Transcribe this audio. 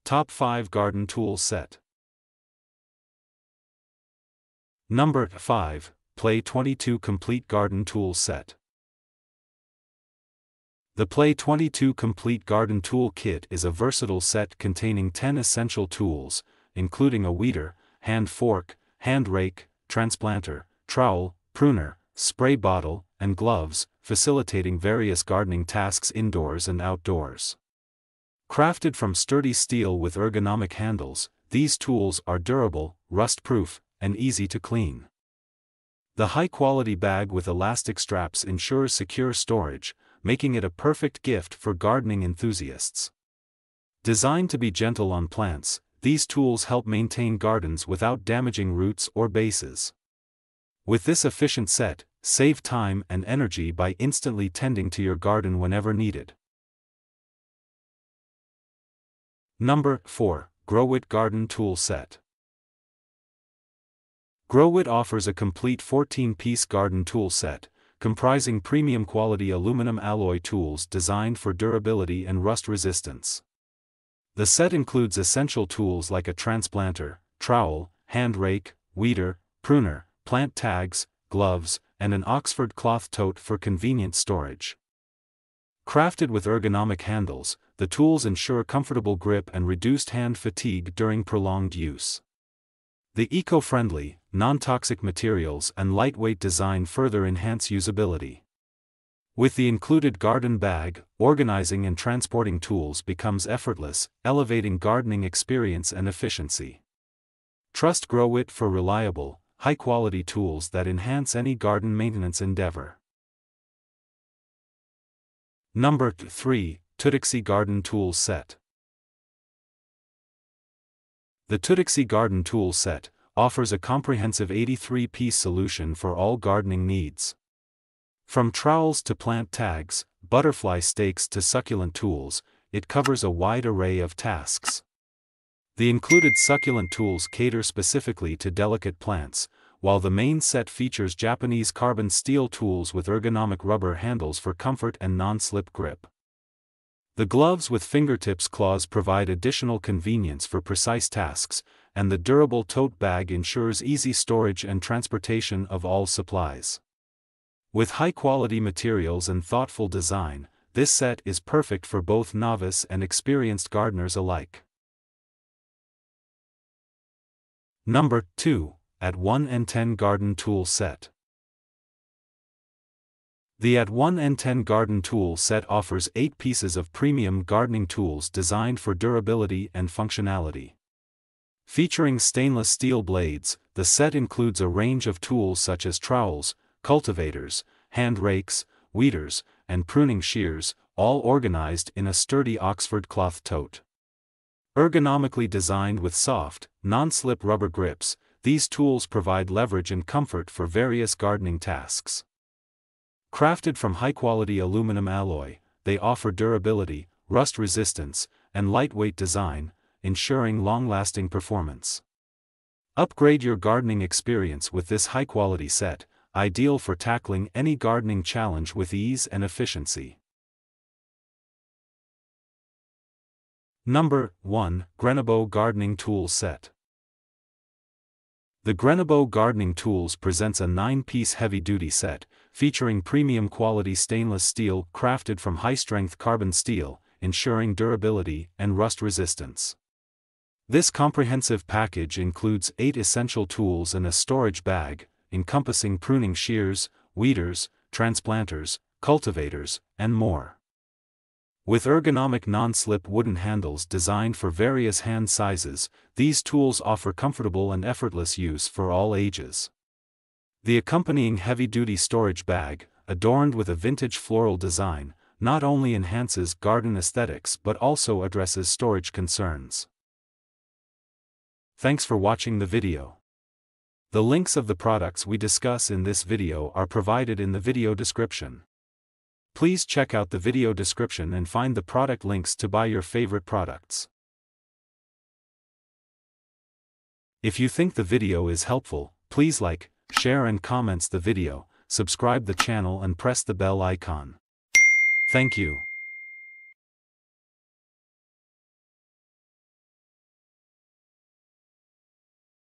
Top 5 Garden Tool Set. Number 5. Play 22 Complete Garden Tool Set. The Play 22 Complete Garden Tool Kit is a versatile set containing 10 essential tools, including a weeder, hand fork, hand rake, transplanter, trowel, pruner, spray bottle, and gloves, facilitating various gardening tasks indoors and outdoors. Crafted from sturdy steel with ergonomic handles, these tools are durable, rust-proof, and easy to clean. The high-quality bag with elastic straps ensures secure storage, making it a perfect gift for gardening enthusiasts. Designed to be gentle on plants, these tools help maintain gardens without damaging roots or bases. With this efficient set, save time and energy by instantly tending to your garden whenever needed. Number 4. Growit Garden Tool Set. Growit offers a complete 14-piece garden tool set, comprising premium-quality aluminum alloy tools designed for durability and rust resistance. The set includes essential tools like a transplanter, trowel, hand rake, weeder, pruner, plant tags, gloves, and an Oxford cloth tote for convenient storage. Crafted with ergonomic handles, the tools ensure comfortable grip and reduced hand fatigue during prolonged use. The eco-friendly, non-toxic materials and lightweight design further enhance usability. With the included garden bag, organizing and transporting tools becomes effortless, elevating gardening experience and efficiency. Trust Growit for reliable, high-quality tools that enhance any garden maintenance endeavor. Number 3. Tudoccy Garden Tool Set. The Tudoccy Garden Tool Set offers a comprehensive 83-piece solution for all gardening needs. From trowels to plant tags, butterfly stakes to succulent tools, it covers a wide array of tasks. The included succulent tools cater specifically to delicate plants, while the main set features Japanese carbon steel tools with ergonomic rubber handles for comfort and non-slip grip. The gloves with fingertips claws provide additional convenience for precise tasks, and the durable tote bag ensures easy storage and transportation of all supplies. With high-quality materials and thoughtful design, this set is perfect for both novice and experienced gardeners alike. Number 2. At 1 and 10 Garden Tool Set. The At 1 and 10 Garden Tool Set offers 8 pieces of premium gardening tools designed for durability and functionality. Featuring stainless steel blades, the set includes a range of tools such as trowels, cultivators, hand rakes, weeders, and pruning shears, all organized in a sturdy Oxford cloth tote. Ergonomically designed with soft, non-slip rubber grips, these tools provide leverage and comfort for various gardening tasks. Crafted from high-quality aluminum alloy, they offer durability, rust resistance, and lightweight design, ensuring long-lasting performance. Upgrade your gardening experience with this high-quality set, ideal for tackling any gardening challenge with ease and efficiency. Number 1. Grenebo Gardening Tool Set. The Grenebo Gardening Tools presents a 9-piece heavy-duty set, featuring premium quality stainless steel crafted from high-strength carbon steel, ensuring durability and rust resistance. This comprehensive package includes 8 essential tools and a storage bag, encompassing pruning shears, weeders, transplanters, cultivators, and more. With ergonomic non-slip wooden handles designed for various hand sizes, these tools offer comfortable and effortless use for all ages. The accompanying heavy-duty storage bag, adorned with a vintage floral design, not only enhances garden aesthetics but also addresses storage concerns. Thanks for watching the video. The links of the products we discuss in this video are provided in the video description. Please check out the video description and find the product links to buy your favorite products. If you think the video is helpful, please like, share and comments the video, subscribe the channel and press the bell icon. Thank you.